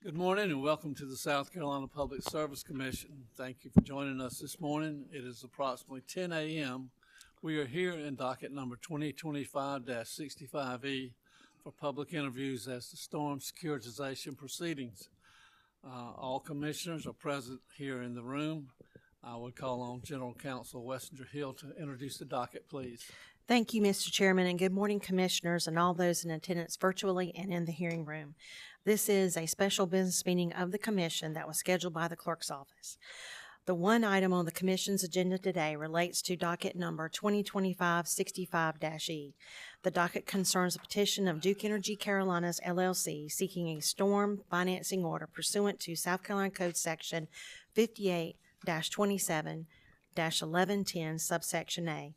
Good morning and welcome to the South Carolina Public Service Commission. Thank you for joining us this morning. It is approximately 10 a.m. We are here in docket number 2025-65E for public interviews as to storm securitization proceedings. All commissioners are present here in the room. I would call on General Counsel Wessinger Hill to introduce the docket, please. Thank you, Mr. Chairman, and good morning, commissioners and all those in attendance virtually and in the hearing room. This is a special business meeting of the commission that was scheduled by the clerk's office. The one item on the commission's agenda today relates to docket number 2025-65-E. The docket concerns a petition of Duke Energy Carolinas, LLC, seeking a storm financing order pursuant to South Carolina Code Section 58-27-1110, subsection A,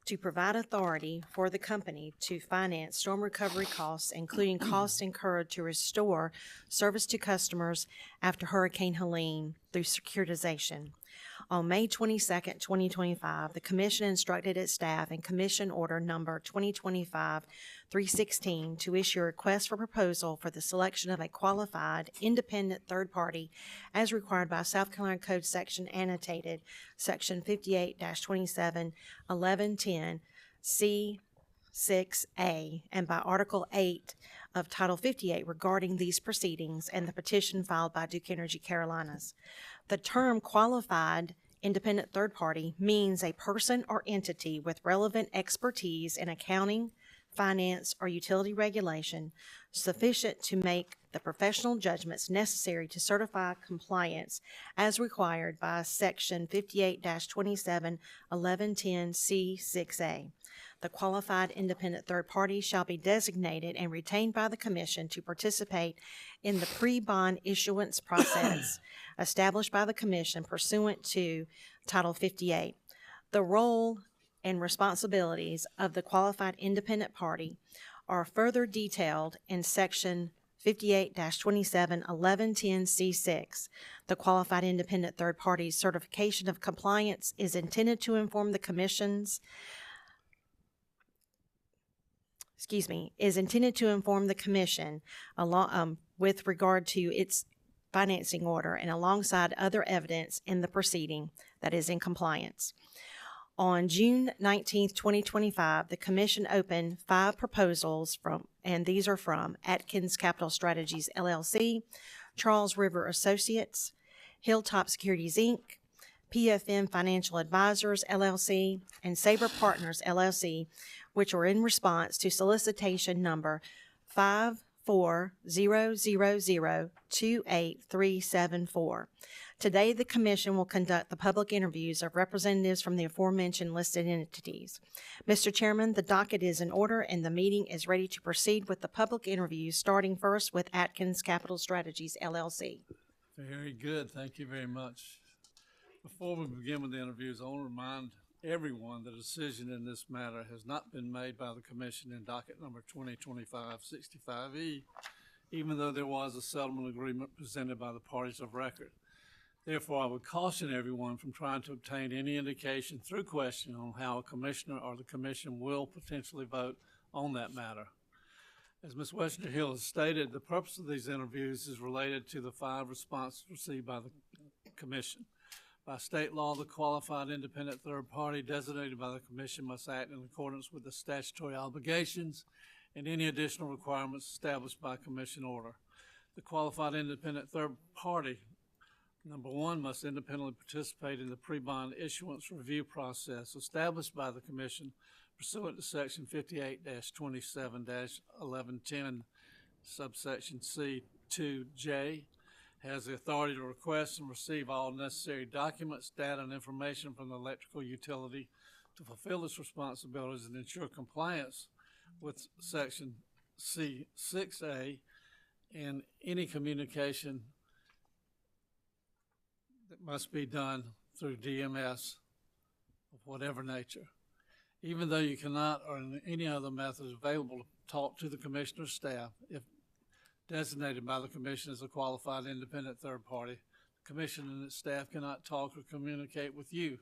to provide authority for the company to finance storm recovery costs, including costs incurred to restore service to customers after Hurricane Helene through securitization. On May 22, 2025, the Commission instructed its staff in Commission Order Number 2025-316 to issue a request for proposal for the selection of a qualified, independent third party as required by South Carolina Code Section Annotated, Section 58-27-1110, C6A, and by Article 8 of Title 58 regarding these proceedings and the petition filed by Duke Energy Carolinas. The term qualified independent third party means a person or entity with relevant expertise in accounting, finance, or utility regulation sufficient to make the professional judgments necessary to certify compliance as required by Section 58-27-1110 C6A. The qualified independent third party shall be designated and retained by the Commission to participate in the pre-bond issuance process established by the Commission pursuant to Title 58. The role and responsibilities of the qualified independent party are further detailed in Section 58-27-1110 C6. The qualified independent third party's certification of compliance is intended to inform the Commission's along with regard to its financing order and alongside other evidence in the proceeding that is in compliance. On June 19, 2025, the Commission opened 5 proposals and these are from Atkins Capital Strategies, LLC, Charles River Associates, Hilltop Securities, Inc., PFM Financial Advisors, LLC, and Sabre Partners, LLC, which are in response to solicitation number 54000283374. Today, the Commission will conduct the public interviews of representatives from the aforementioned listed entities. Mr. Chairman, the docket is in order and the meeting is ready to proceed with the public interviews, starting first with Atkins Capital Strategies, LLC. Very good. Thank you very much. Before we begin with the interviews, I want to remind everyone the decision in this matter has not been made by the Commission in docket number 2025-65E, even though there was a settlement agreement presented by the parties of record. Therefore, I would caution everyone from trying to obtain any indication through question on how a commissioner or the Commission will potentially vote on that matter. As Ms. Wessinger Hill has stated, the purpose of these interviews is related to the 5 responses received by the Commission. By state law, the qualified independent third party designated by the Commission must act in accordance with the statutory obligations and any additional requirements established by Commission order. The qualified independent third party, number 1, must independently participate in the pre-bond issuance review process established by the Commission pursuant to Section 58-27-1110, subsection C2J, has the authority to request and receive all necessary documents, data, and information from the electrical utility to fulfill its responsibilities and ensure compliance with Section C6A and any communication that must be done through DMS of whatever nature. Even though you cannot or in any other method available to talk to the Commissioner's staff, if designated by the Commission as a qualified independent third party, the Commission and its staff cannot talk or communicate with you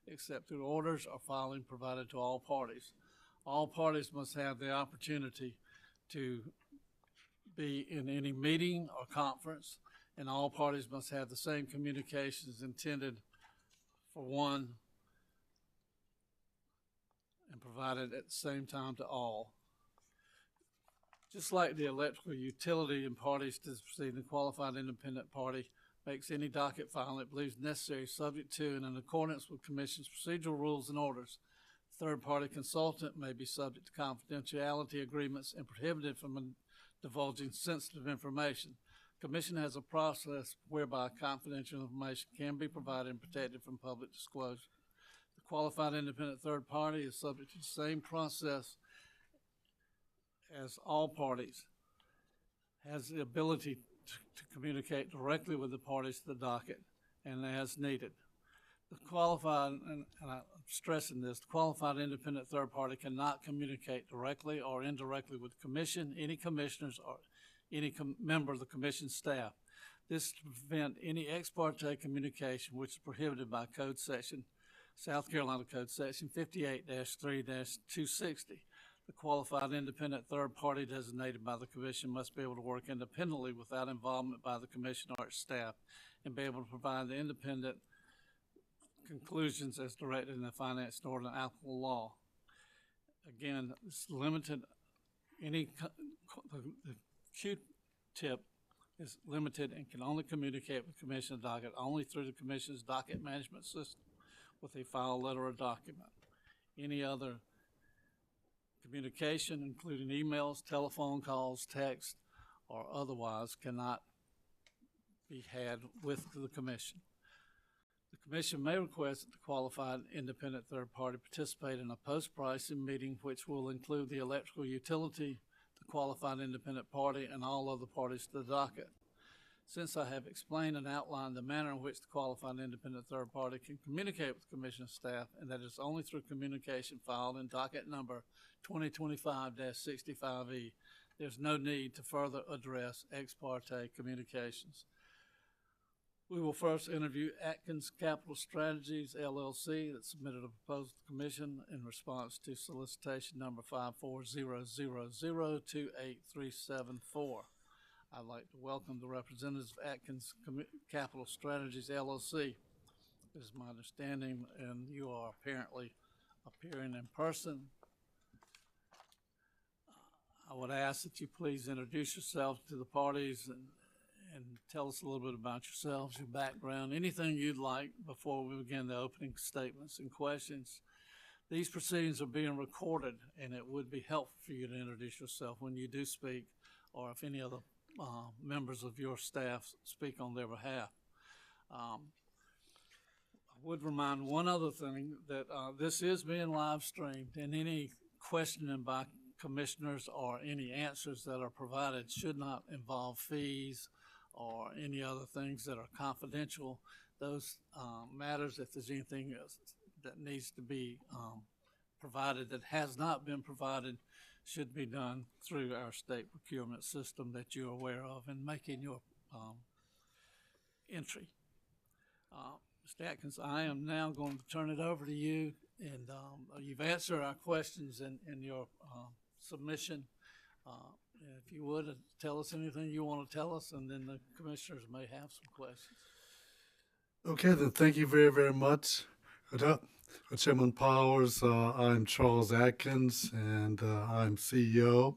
except through orders or filing provided to all parties. All parties must have the opportunity to be in any meeting or conference, and all parties must have the same communications intended for one and provided at the same time to all. Just like the electrical utility and parties to the proceeding, the qualified independent party makes any docket filing it believes necessary, subject to and in accordance with Commission's procedural rules and orders. Third-party consultant may be subject to confidentiality agreements and prohibited from divulging sensitive information. Commission has a process whereby confidential information can be provided and protected from public disclosure. The qualified independent third party is subject to the same process as all parties, has the ability to communicate directly with the parties to the docket and as needed. The qualified, and I'm stressing this, the qualified independent third party cannot communicate directly or indirectly with the commission, any commissioners, or any member of the commission staff. This to prevent any ex parte communication which is prohibited by Code Section, South Carolina Code Section 58-3-260. The qualified independent third party designated by the commission must be able to work independently without involvement by the commission or its staff and be able to provide the independent conclusions as directed in the finance and ordinance applicable law. Again, it's limited, the Q-tip is limited and can only communicate with commission docket only through the commission's docket management system with a file, letter, or document. Any other communication, including emails, telephone calls, text, or otherwise, cannot be had with the commission. The commission may request that the qualified independent third party participate in a post-pricing meeting which will include the electrical utility, the qualified independent party, and all other parties to the docket. Since I have explained and outlined the manner in which the qualified independent third party can communicate with the commission staff, and that is only through communication filed in docket number 2025-65E, there's no need to further address ex parte communications. We will first interview Atkins Capital Strategies, LLC, that submitted a proposal to the commission in response to solicitation number 54000283774. I'd like to welcome the representatives of Atkins Capital Strategies, LLC. It is my understanding, and you are apparently appearing in person. I would ask that you please introduce yourself to the parties and tell us a little bit about yourselves, your background, anything you'd like before we begin the opening statements and questions. These proceedings are being recorded, and it would be helpful for you to introduce yourself when you do speak, or if any other members of your staff speak on their behalf. I would remind one other thing, that this is being live streamed, and any questioning by commissioners or any answers that are provided should not involve fees or any other things that are confidential. Those matters, if there's anything else that needs to be provided that has not been provided, should be done through our state procurement system that you're aware of and making your entry. Mr. Atkins, I am now going to turn it over to you, and you've answered our questions in your submission. If you would, tell us anything you want to tell us, and then the commissioners may have some questions. Okay, then thank you very, very much. Chairman Powers, I'm Charles Atkins, and I'm CEO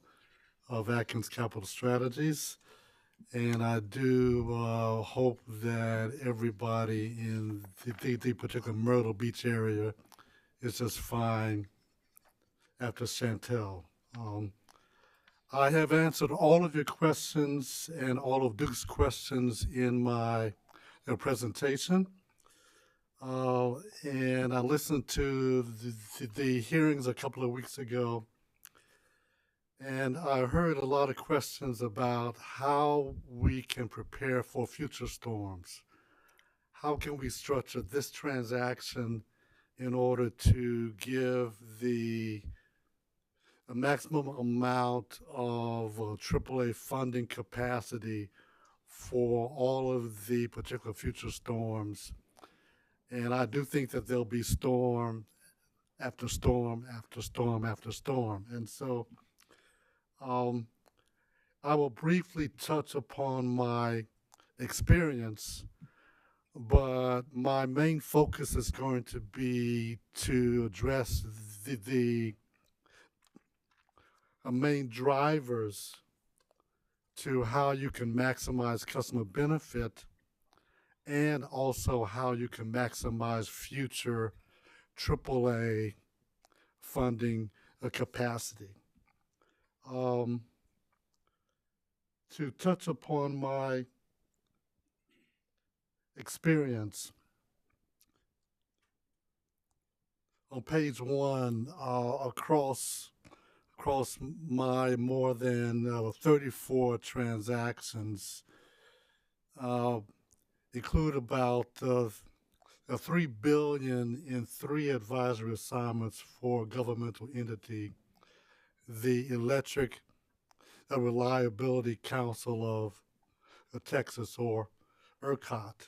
of Atkins Capital Strategies. And I do hope that everybody in the particular Myrtle Beach area is just fine after Chantel. I have answered all of your questions and all of Duke's questions in my presentation. And I listened to the hearings a couple of weeks ago, and I heard a lot of questions about how we can prepare for future storms. How can we structure this transaction in order to give a maximum amount of AAA funding capacity for all of the particular future storms. And I do think that there'll be storm after storm after storm after storm. And so I will briefly touch upon my experience, but my main focus is going to be to address the main drivers to how you can maximize customer benefit and also how you can maximize future AAA funding capacity. To touch upon my experience, on page 1, across my more than 34 transactions, include about $3 billion in 3 advisory assignments for a governmental entity, the Electric Reliability Council of Texas, or ERCOT.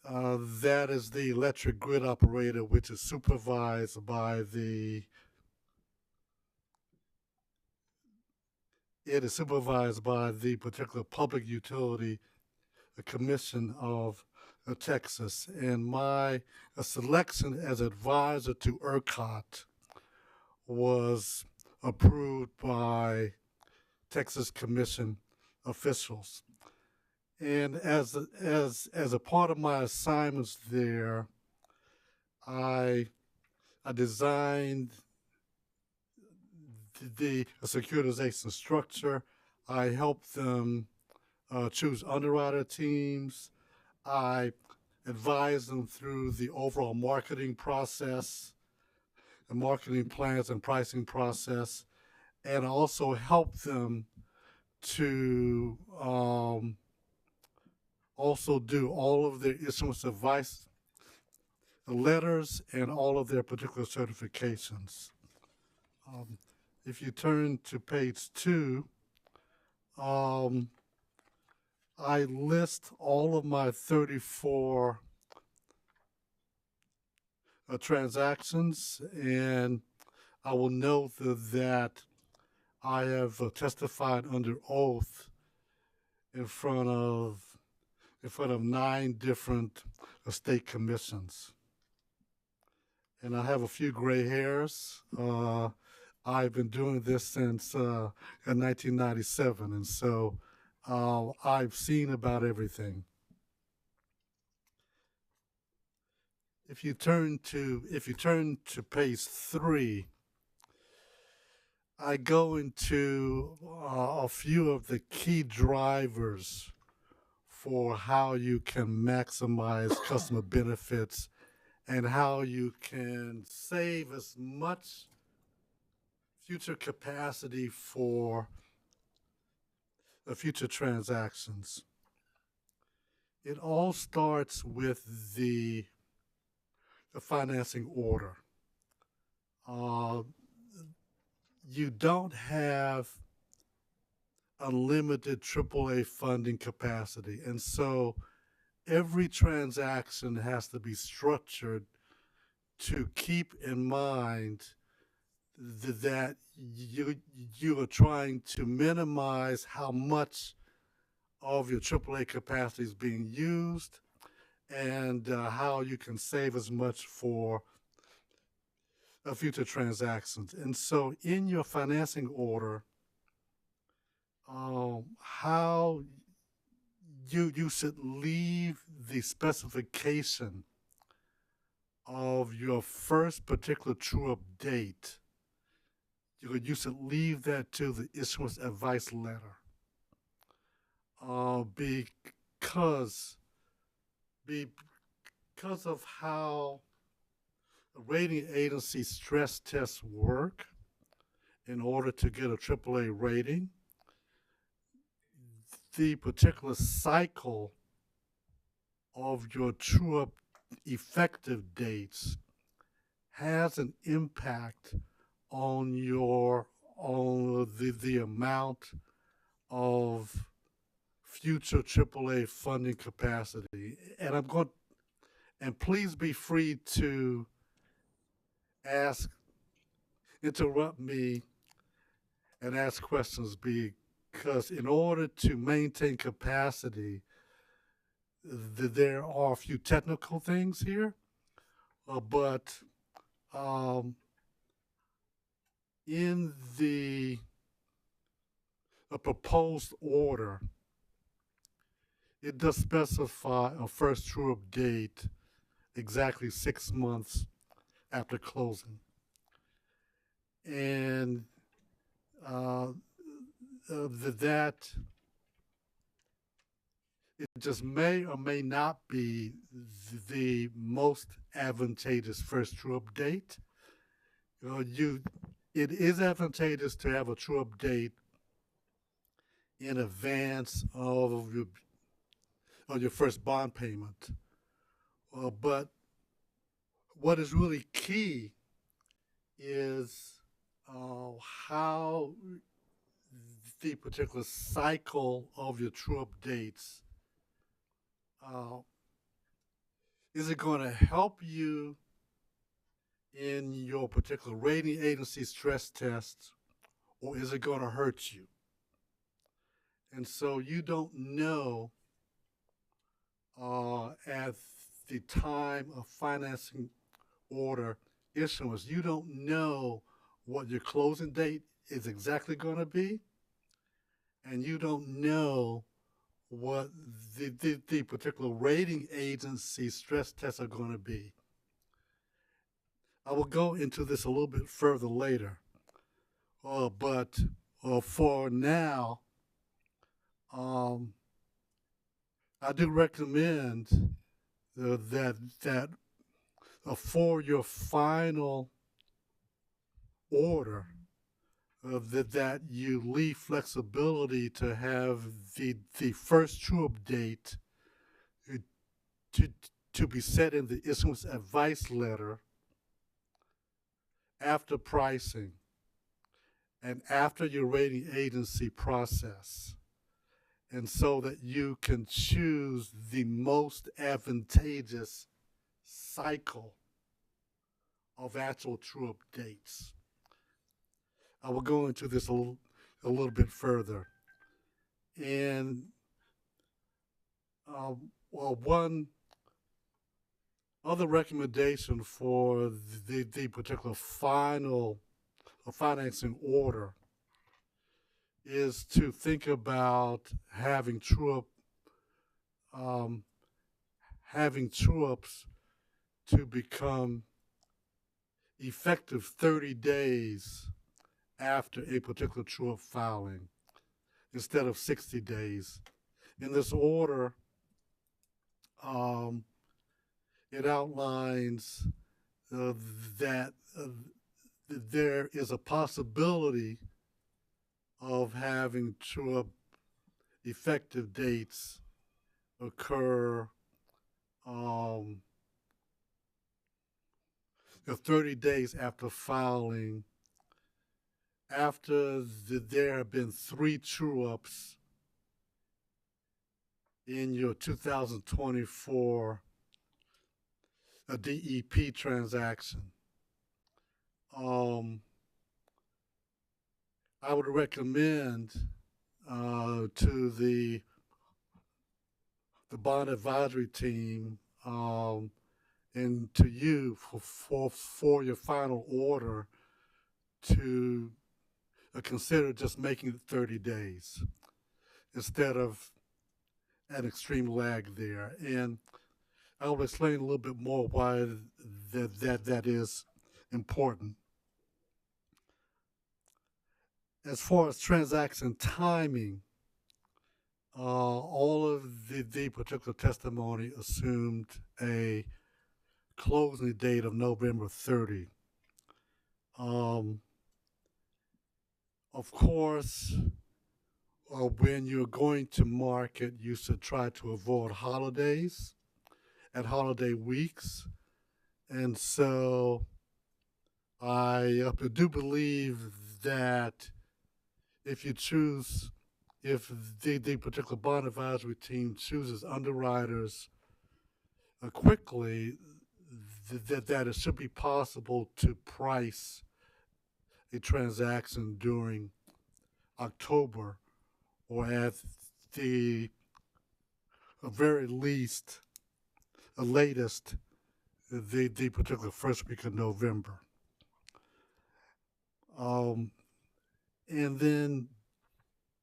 That is the electric grid operator, which is supervised by the particular public utility commission of Texas. And my selection as advisor to ERCOT was approved by Texas Commission officials. And as a part of my assignments there, I designed the securitization structure. I helped them choose underwriter teams. I advised them through the overall marketing process, the marketing plans and pricing process, and I also helped them to also do all of their issuance advice letters and all of their particular certifications. If you turn to page 2, I list all of my 34 transactions, and I will note that I have testified under oath in front of 9 different state commissions. And I have a few gray hairs. I've been doing this since 1997, and so I've seen about everything. If you turn to page 3, I go into a few of the key drivers for how you can maximize customer benefits and how you can save as much future capacity for the future transactions. It all starts with the financing order. You don't have unlimited AAA funding capacity, and so every transaction has to be structured to keep in mind that you are trying to minimize how much of your AAA capacity is being used, and how you can save as much for future transactions. And so in your financing order, how you should leave the specification of your first particular true-up date. You should leave that to the issuance advice letter, because of how rating agency stress tests work in order to get a AAA rating. The particular cycle of your true-up effective dates has an impact on the amount of future AAA funding capacity. And please be free to interrupt me and ask questions because in order to maintain capacity, there are a few technical things here, but in the proposed order, it does specify a first true-up date exactly 6 months after closing. And that it just may or may not be the most advantageous first true-up date. It is advantageous to have a true-up date in advance of your first bond payment. But what is really key is how the particular cycle of your true-up dates, is it going to help you in your particular rating agency stress tests, or is it going to hurt you? And so you don't know at the time of financing order issuance, you don't know what your closing date is exactly going to be, and you don't know what the particular rating agency stress tests are going to be. I will go into this a little bit further later, but for now, I do recommend that for your final order, that you leave flexibility to have the first true-up date to be set in the issuance advice letter after pricing and after your rating agency process, and so that you can choose the most advantageous cycle of actual true-up dates. I will go into this a little bit further. And one other recommendation for the particular final financing order is to think about having true-ups to become effective 30 days after a particular true-up filing instead of 60 days. In this order, it outlines that there is a possibility of having true-up effective dates occur 30 days after filing, after there have been 3 true-ups in your 2024 DEP transaction. I would recommend to the bond advisory team and to you for your final order to consider just making it 30 days instead of an extreme lag there. And I will explain a little bit more why that is important. As far as transaction timing, all of the particular testimony assumed a closing date of November 30. Of course, when you're going to market, you should try to avoid holidays and holiday weeks. And so I do believe that if the particular bond advisory team chooses underwriters quickly, that it should be possible to price a transaction during October or at the very least, the latest, the particular first week of November. And then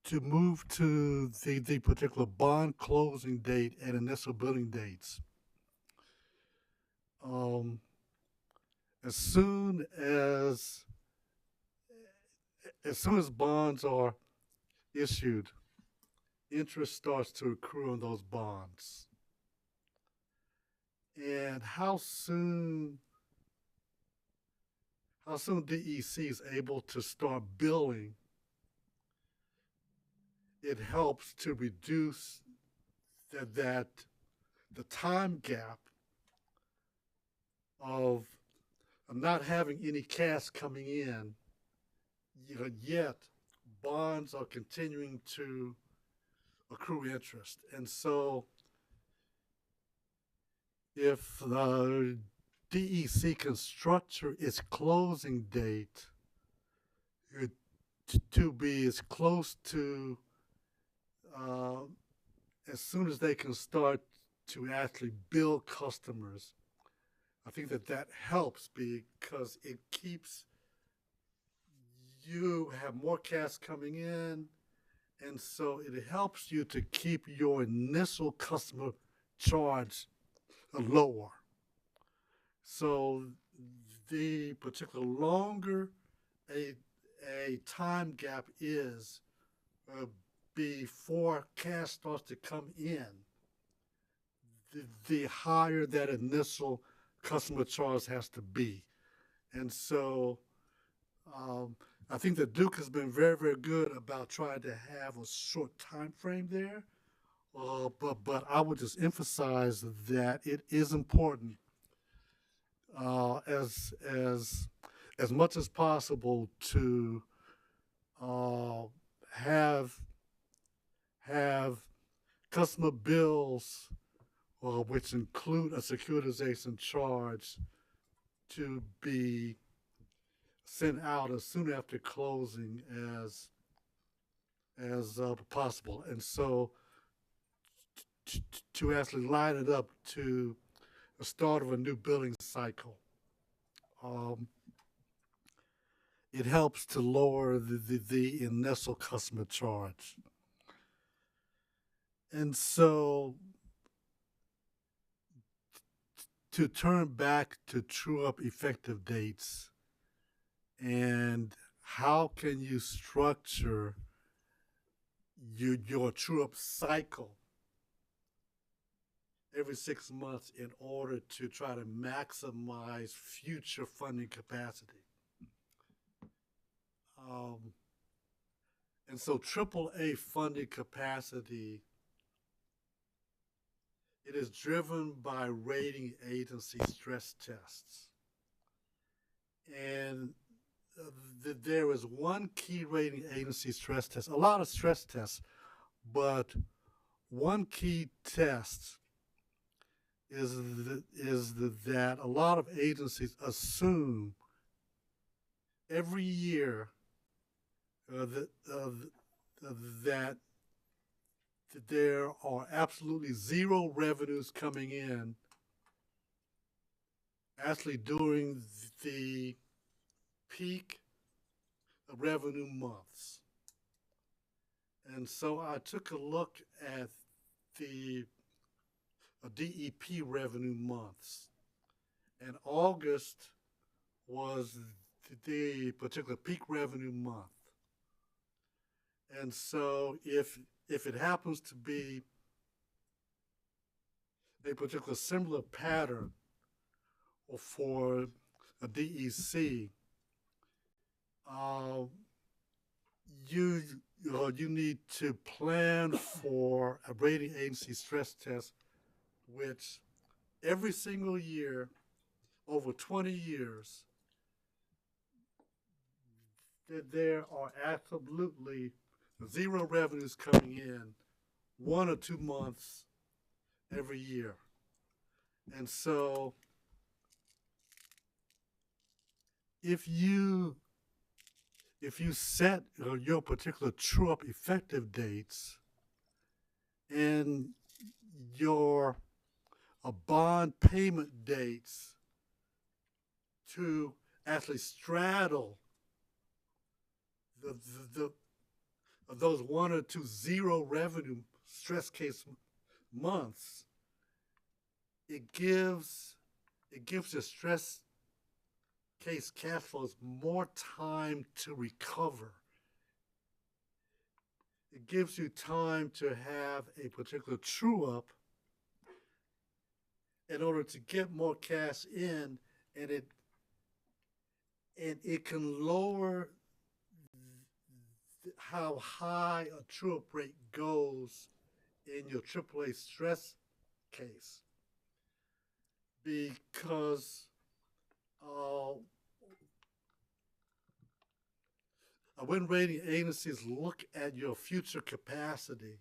to move to the particular bond closing date and initial billing dates. As soon as bonds are issued, interest starts to accrue on those bonds. And how soon DEC is able to start billing, it helps to reduce the time gap of not having any cash coming in, yet bonds are continuing to accrue interest. And so if the DEC can structure its closing date to be as close to as soon as they can start to actually bill customers, I think that helps because it keeps you have more cash coming in, and so it helps you to keep your initial customer charge lower. So the particular longer a time gap is before cash starts to come in, the higher that initial customer charge has to be. And so I think that Duke has been very, very good about trying to have a short time frame there. But I would just emphasize that it is important as much as possible to have customer bills, which include a securitization charge, to be sent out as soon after closing as possible. And so to actually line it up to the start of a new billing cycle, it helps to lower the initial customer charge. And so to turn back to true-up effective dates, and how can you structure your true-up cycle every 6 months in order to try to maximize future funding capacity. And so AAA funding capacity, it is driven by rating agency stress tests. And there is one key rating agency stress test, a lot of stress tests, but one key test is that a lot of agencies assume every year that there are absolutely zero revenues coming in actually during the peak revenue months. And so I took a look at the DEP revenue months, and August was the particular peak revenue month. And so if it happens to be a particular similar pattern for a DEC, you need to plan for a rating agency stress test, which every single year, over 20 years, that there are absolutely zero revenues coming in 1 or 2 months every year. And so if you if you set your particular true-up effective dates and your bond payment dates to actually straddle the those 1 or 2 zero revenue stress case months, it gives the stress case cash flows more time to recover. It gives you time to have a particular true up in order to get more cash in, and it can lower how high a true up rate goes in your AAA stress case, because when rating agencies look at your future capacity,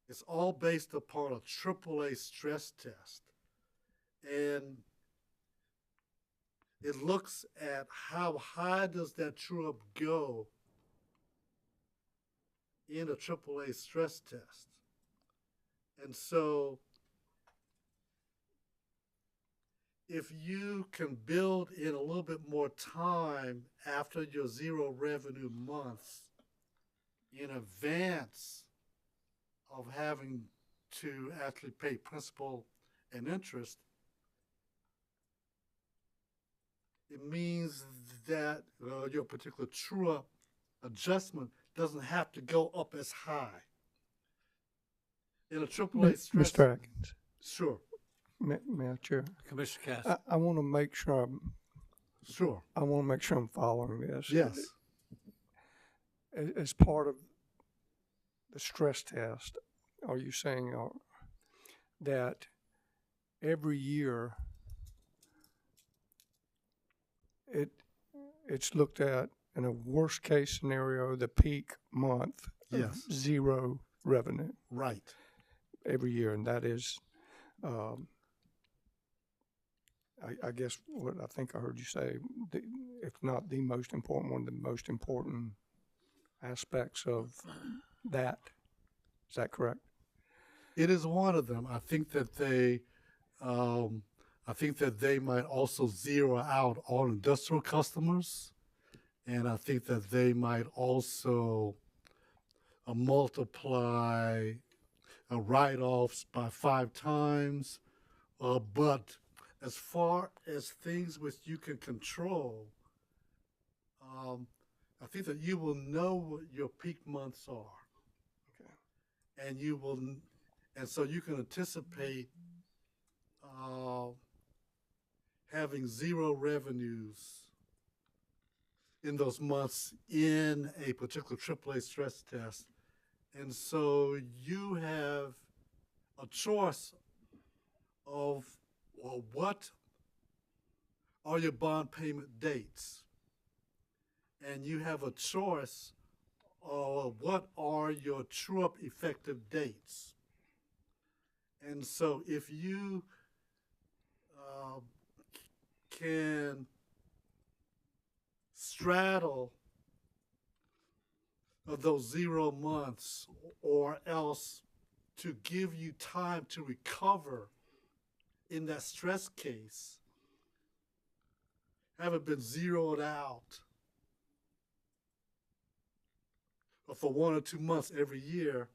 it's all based upon a AAA stress test. And it looks at how high does that true up go in a AAA stress test. And so if you can build in a little bit more time after your zero revenue months in advance of having to actually pay principal and interest, it means that your particular true-up adjustment doesn't have to go up as high. In a AAA stress... Mr. Atkins. Sure. Madam Chair, Commissioner Cass. I want to make sure Sure. I want to make sure I'm following this. Yes. As part of the stress test, are you saying that every year it's looked at in a worst case scenario, the peak month of Yes. zero revenue Right. every year, and that is, I guess what I think I heard you say, if not the most important, one of the most important aspects of that. Is that correct? It is one of them. I think that they might also zero out all industrial customers, and I think that they might also multiply write-offs by 5 times. But as far as things which you can control, I think that you will know what your peak months are. Okay. And so you can anticipate having zero revenues in those months in a particular AAA stress test. And so you have a choice of, well, what are your bond payment dates? And you have a choice of what are your true-up effective dates. And so if you can straddle those 0 months, or else to give you time to recover in that stress case, haven't been zeroed out for 1 or 2 months every year,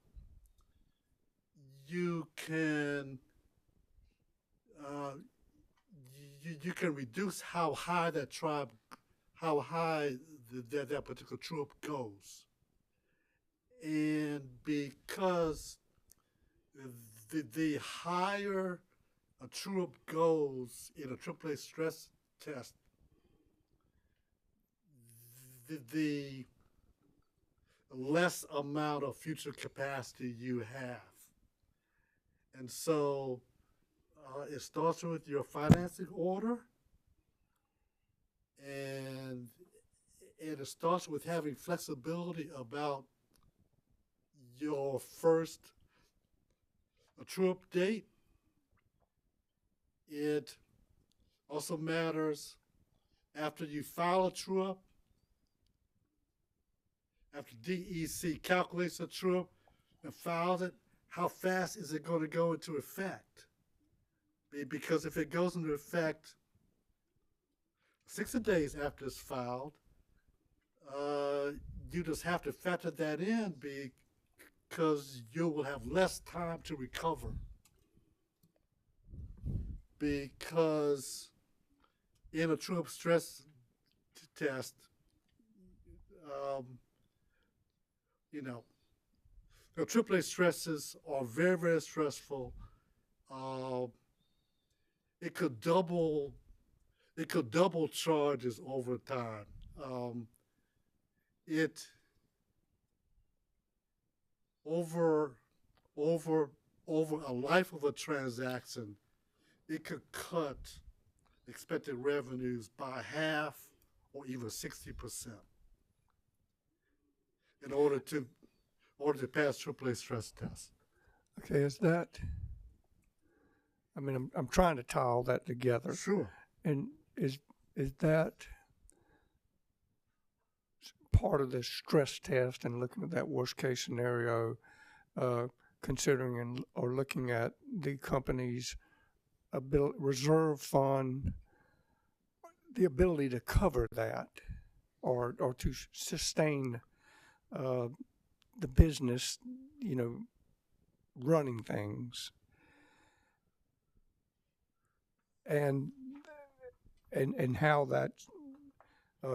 you can you can reduce how high that particular true-up goes. And because the higher a true-up goes in a AAA stress test, the less amount of future capacity you have. And so it starts with your financing order, and it starts with having flexibility about your first true-up date. It also matters after you file a true-up, after DEC calculates a true-up and files it, how fast is it going to go into effect? Because if it goes into effect 60 days after it's filed, you just have to factor that in because you will have less time to recover. Because in a true-up stress test, you know, the AAA stresses are very, very stressful. It could double charges over time. Over a life of a transaction, it could cut expected revenues by half or even 60% in order to pass AAA stress tests. Okay, is that, I mean, I'm trying to tie all that together. Sure. And is that part of this stress test and looking at that worst case scenario, considering or looking at the company's reserve fund, the ability to cover that or to sustain the business, you know, running things, and how that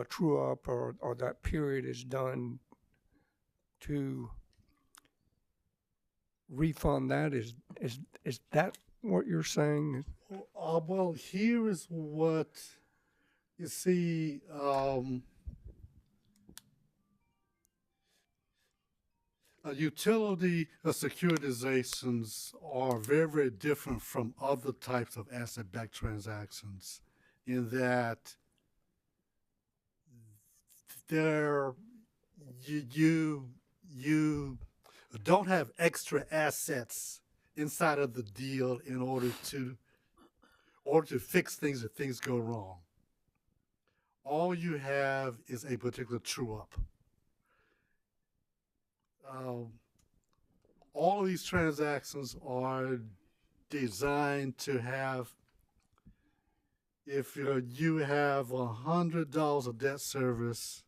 true up or that period is done to refund that? Is that what you're saying? Well, here is what you see. Utility securitizations are very, very different from other types of asset-backed transactions in that you don't have extra assets inside of the deal in order to fix things if things go wrong. All you have is a particular true-up. All of these transactions are designed to have, if you have $100 of debt service,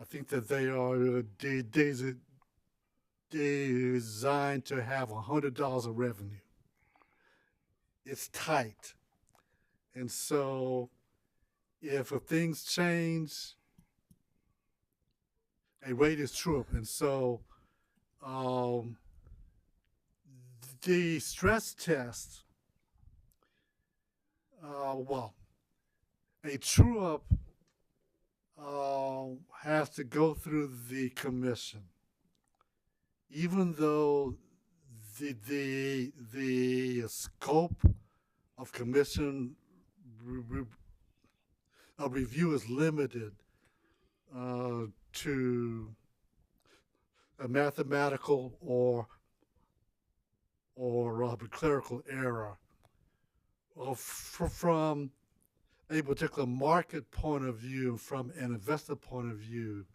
I think that they are designed to have $100 of revenue. It's tight. And so if things change, a rate is true up. And so the stress test, a true up has to go through the commission, even though the scope of commission review is limited to a mathematical or clerical error. From a particular market point of view, from an investor point of view,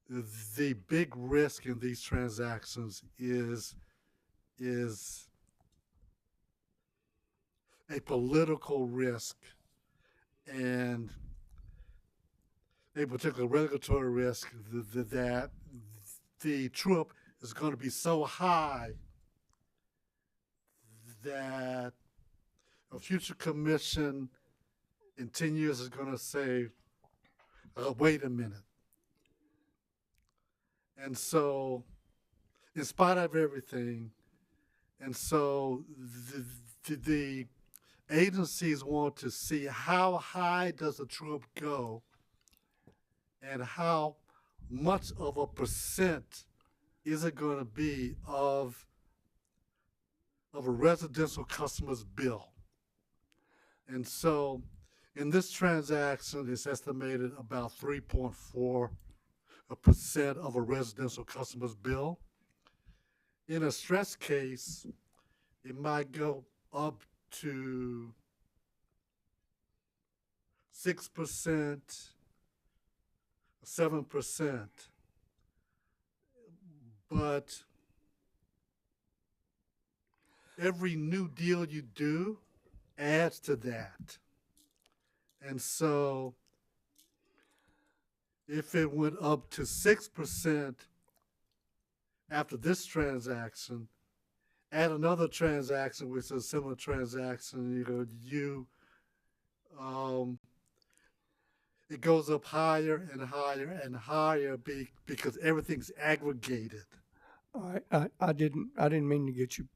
the big risk in these transactions is a political risk and a particular regulatory risk that the true-up is going to be so high that a future commission in 10 years is going to say, wait a minute. And so, in spite of everything, and so the agencies want to see how high does the true-up go and how much of a percent is it going to be of a residential customer's bill. And so in this transaction, it's estimated about 3.4% of a residential customer's bill. In a stress case, it might go up to 6%, 7%. But every new deal you do adds to that. And so if it went up to 6% after this transaction, add another transaction, which is a similar transaction, it goes up higher and higher and higher because everything's aggregated. I didn't mean to get you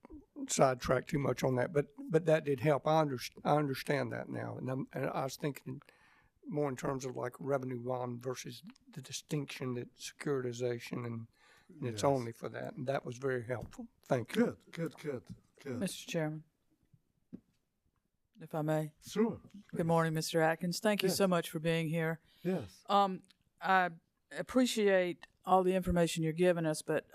sidetracked too much on that, but that did help. I understand that now, and I was thinking more in terms of like revenue bond versus the distinction that securitization and it's Yes. only for that, and that was very helpful. Thank you. Good. Mr. Chairman, if I may. Sure. Good morning, Mr. Atkins. Thank you Yes. so much for being here. Yes. I appreciate all the information you're giving us, but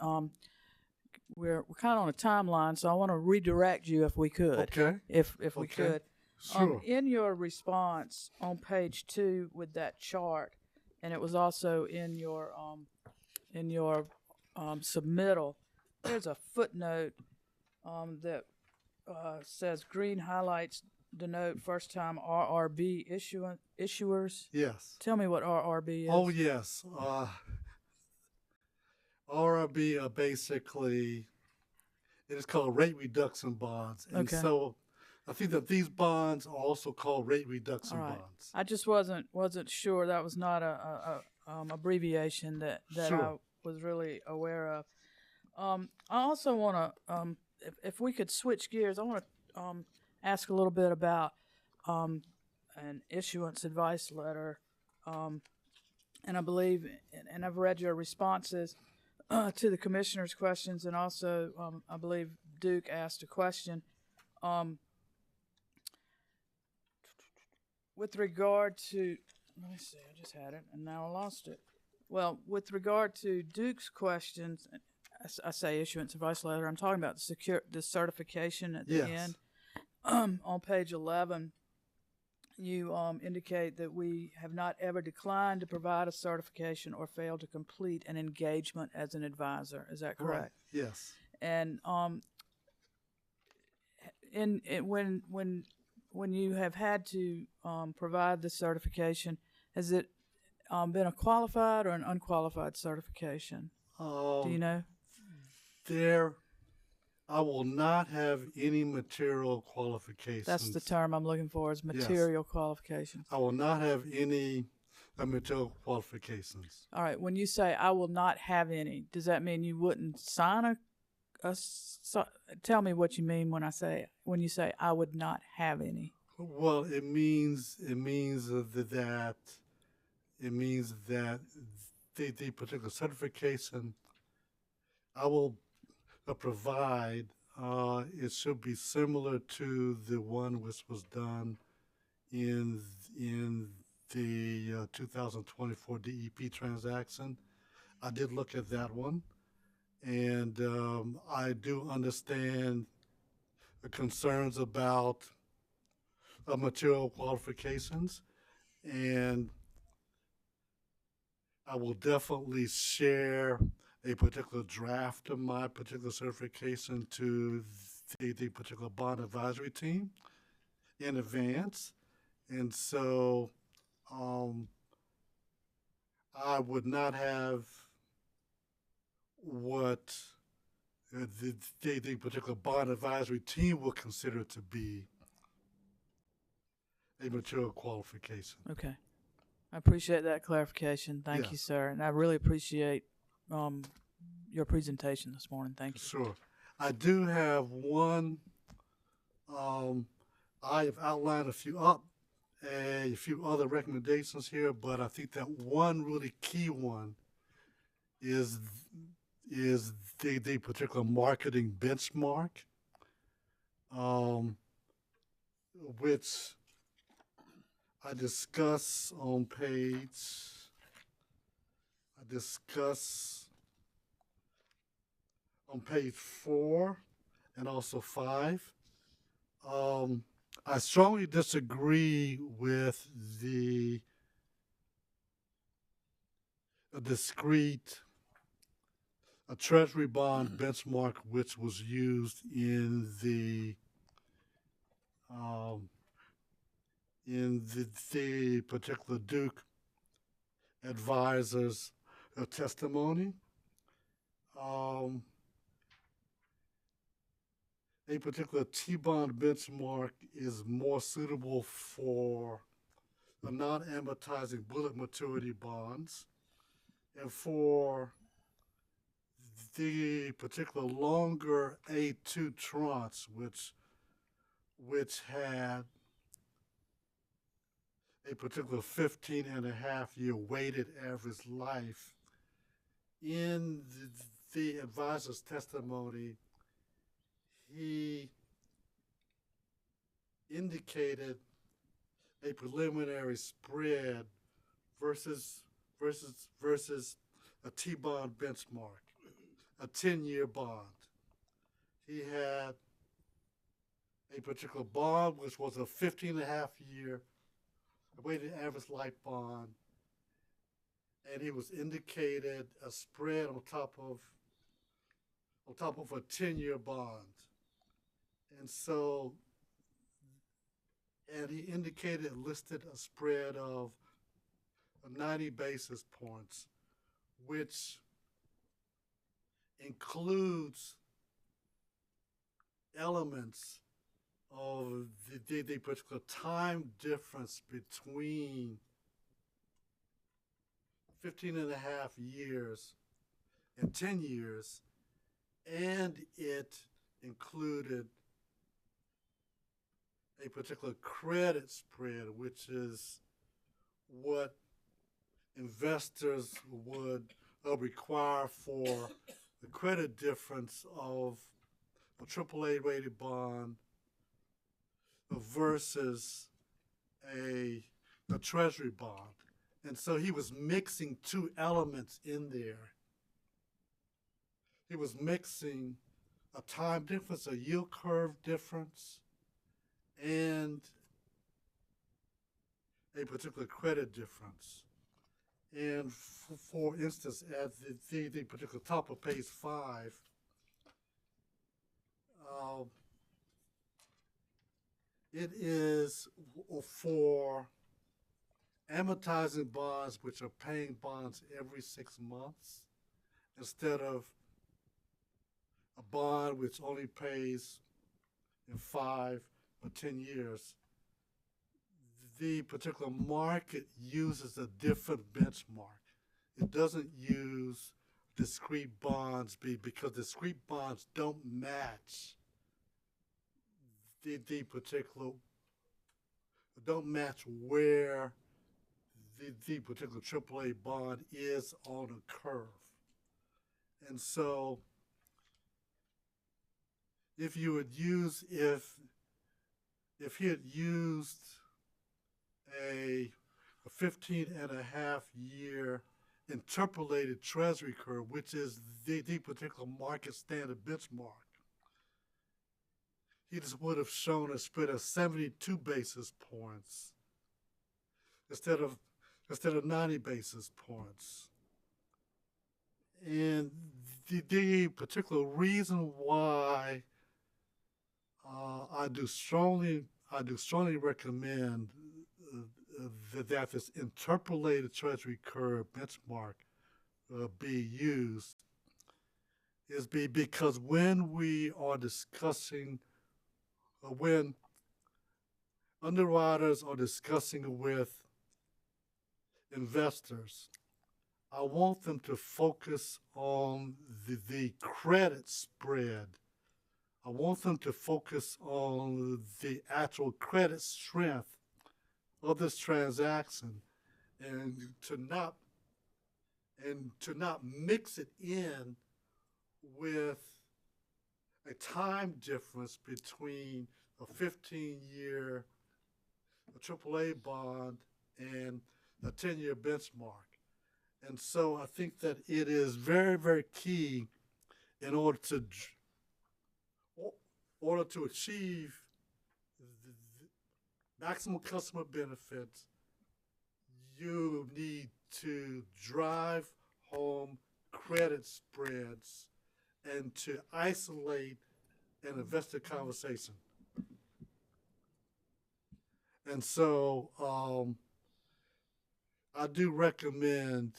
we're kind of on a timeline, so I want to redirect you if we could. Okay. If we Okay. could. Sure. In your response on page 2 with that chart, and it was also in your submittal, there's a footnote that says green highlights denote first-time RRB issuers. Yes. Tell me what RRB is. Oh, yes. RRB are basically, it is called rate reduction bonds. And Okay. so I think that these bonds are also called rate reduction All right. bonds. I just wasn't sure that was not a abbreviation that Sure. I was really aware of. I also want to, if we could switch gears, I want to ask a little bit about an issuance advice letter, and I believe, and I've read your responses to the commissioner's questions, and also I believe Duke asked a question. With regard to, let me see, I just had it and now I lost it. Well, with regard to Duke's questions, I say issuance advice letter, I'm talking about the certification at the Yes. end. On page 11, you indicate that we have not ever declined to provide a certification or failed to complete an engagement as an advisor. Is that correct? Right. Yes. And when you have had to provide the certification, has it been a qualified or an unqualified certification? Do you know? I will not have any material qualifications. That's the term I'm looking for, is material qualifications. I will not have any material qualifications. All right. When you say I will not have any, does that mean you wouldn't sign tell me what you mean when you say I would not have any. Well, it means that the particular certification I will provide, it should be similar to the one which was done in the 2024 DEP transaction. I did look at that one, and I do understand the concerns about material qualifications, and I will definitely share a particular draft of my particular certification to the particular bond advisory team in advance. And so I would not have what the particular bond advisory team will consider to be a material qualification. Okay. I appreciate that clarification. Thank you, Yes. sir. And I really appreciate your presentation this morning. Thank you. Sure. I do have one. I have outlined a few other recommendations here, but I think that one really key one is the particular marketing benchmark, which I discuss on page 4 and also 5. I strongly disagree with the a discrete, a treasury bond benchmark which was used in the particular Duke advisor's testimony. A particular T-bond benchmark is more suitable for the non-amortizing bullet maturity bonds, and for the particular longer A2 tranche, which had a particular 15.5-year weighted average life. In the advisor's testimony, he indicated a preliminary spread versus a T-bond benchmark, a 10-year bond. He had a particular bond which was a 15.5-year weighted average life bond, and he was indicated a spread on top of a 10-year bond. And so, and he indicated, listed a spread of 90 basis points, which includes elements of the particular time difference between 15.5 years and 10 years, and it included a particular credit spread, which is what investors would require for the credit difference of a AAA rated bond versus a treasury bond. And so he was mixing two elements in there. He was mixing a time difference, a yield curve difference, and a particular credit difference. And for instance, at the particular top of page 5, it is for amortizing bonds which are paying bonds every 6 months instead of a bond which only pays in 5 or 10 years. The particular market uses a different benchmark. It doesn't use discrete bonds because discrete bonds don't match the particular, don't match where the particular AAA bond is on a curve. And so if he had used a 15.5-year interpolated treasury curve, which is the particular market standard benchmark, he just would have shown a spread of 72 basis points instead of 90 basis points. And the particular reason why I do strongly recommend that this interpolated treasury curve benchmark be used is because when we are discussing, when underwriters are discussing with investors, I want them to focus on the credit spread. I want them to focus on the actual credit strength of this transaction, and to not mix it in with a time difference between a 15-year AAA bond and a 10-year benchmark. And so I think that it is very, very key in order to achieve the maximum customer benefits. You need to drive home credit spreads and to isolate an investor conversation. And so I do recommend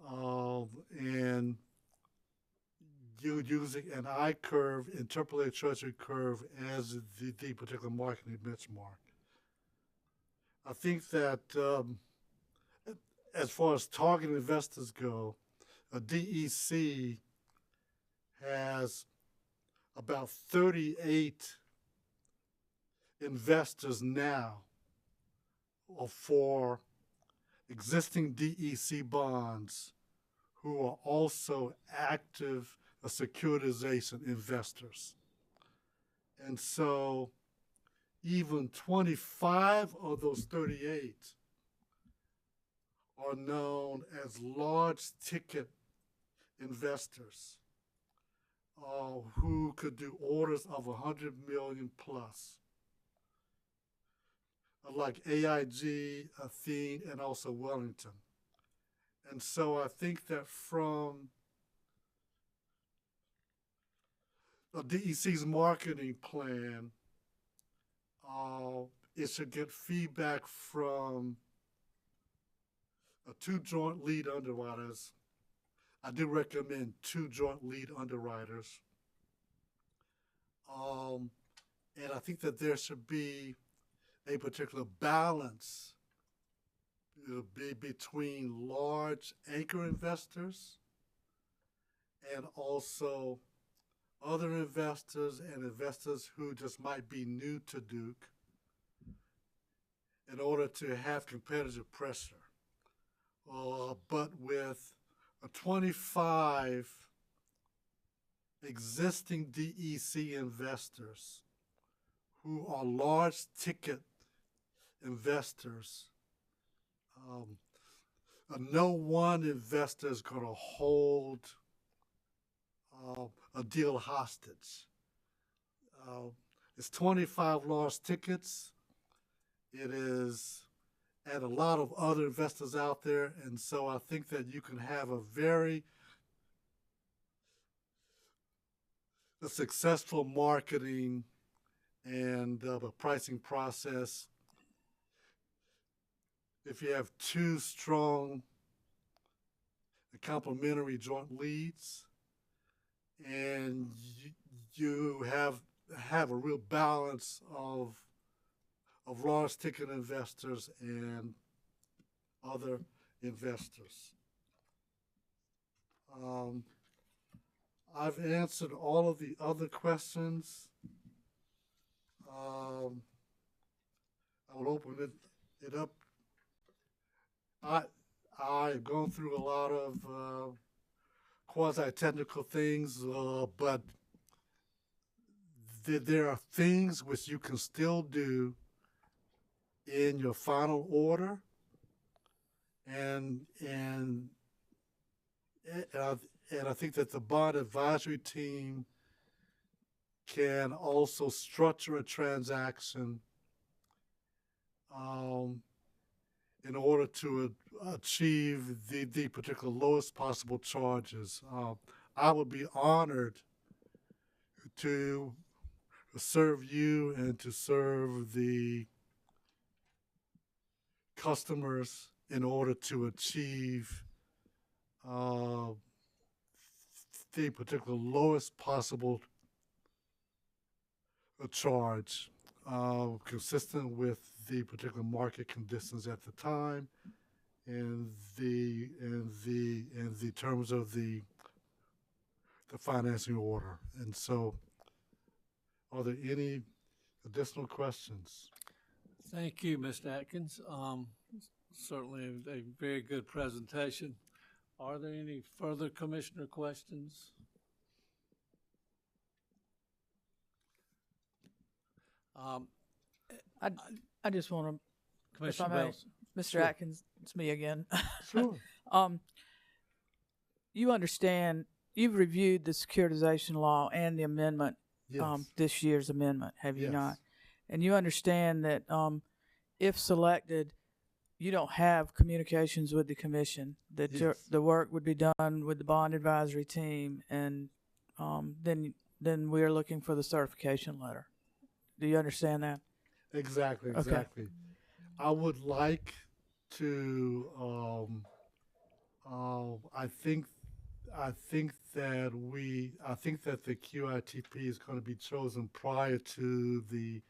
and you using an I curve, interpolated treasury curve as the particular marketing benchmark. I think that as far as target investors go, a DEC has about 38 investors now for existing DEC bonds who are also active securitization investors. And so even 25 of those 38 are known as large ticket investors who could do orders of 100 million plus, like AIG, Athene, and also Wellington. And so I think that from the DEC's marketing plan, it should get feedback from 2 joint lead underwriters. I do recommend 2 joint lead underwriters. And I think that there should be a particular balance between large anchor investors and also other investors and investors who just might be new to Duke in order to have competitive pressure. But with 25 existing DEC investors who are large ticket investors, no one investor is going to hold a deal hostage. It's 25 large tickets. It is and a lot of other investors out there, and so I think that you can have a very successful marketing and a pricing process if you have 2 strong and complementary joint leads, and you have a real balance of large ticket investors and other investors. I've answered all of the other questions. I will open it up. I've gone through a lot of quasi-technical things, but there are things which you can still do in your final order, and I think that the bond advisory team can also structure a transaction in order to achieve the particular lowest possible charges. I would be honored to serve you and to serve the customers in order to achieve the particular lowest possible charge, consistent with the particular market conditions at the time and the terms of the financing order. And so, are there any additional questions? Thank you, Mr. Atkins. Certainly a very good presentation. Are there any further commissioner questions? I just want to, Commissioner may, Belson. Mr. Sure. Atkins, it's me again. Sure. You understand, you've reviewed the securitization law and the amendment, Yes. this year's amendment, have you Yes. not? And you understand that if selected, you don't have communications with the commission, that Yes. the work would be done with the bond advisory team, and then we are looking for the certification letter. Do you understand that? Exactly, Okay. exactly. I would like to. I think. I think that the QITP is going to be chosen prior to the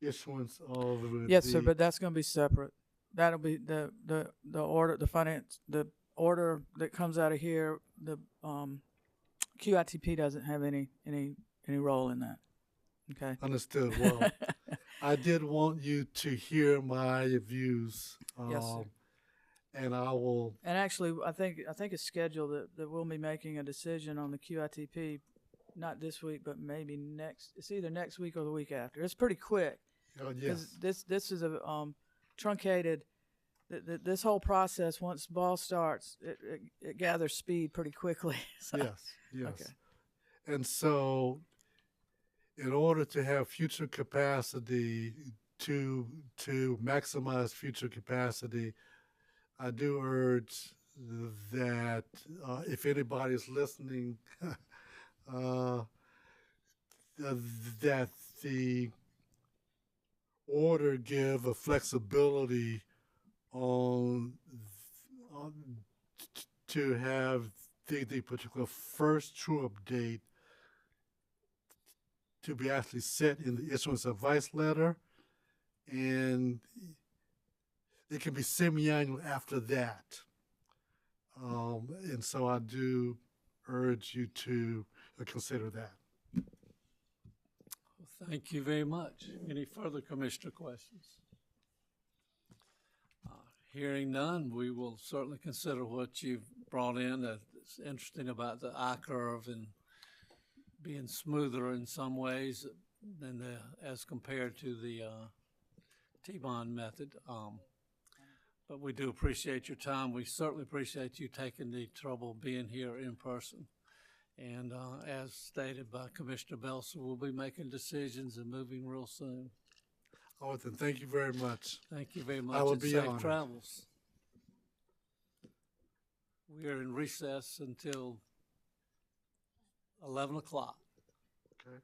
issuance of Yes, the. sir, but that's going to be separate. That'll be the order, the order that comes out of here. The QITP doesn't have any role in that. Okay. Understood. Well, I did want you to hear my views. Yes, sir. And I will. And actually, I think it's scheduled that we'll be making a decision on the QITP, not this week, but maybe next. It's either next week or the week after. It's pretty quick. Yes. This is a truncated. This whole process, once ball starts, it gathers speed pretty quickly. So, Yes. Yes. Okay. And so, in order to have future capacity, to maximize future capacity, I do urge that if anybody's listening, that the order give a flexibility on to have the particular first true update to be actually set in the issuance advice letter, and it can be semi-annual after that. And so I do urge you to consider that. Thank you very much. Any further commissioner questions? Hearing none, we will certainly consider what you've brought in. It's interesting about the I-curve and being smoother in some ways than as compared to the T-bond method. But we do appreciate your time. We certainly appreciate you taking the trouble being here in person. And as stated by Commissioner Belser, we'll be making decisions and moving real soon. Oh, then thank you very much. Thank you very much. I will and be safe honored. travels. We are in recess until 11 o'clock. Okay.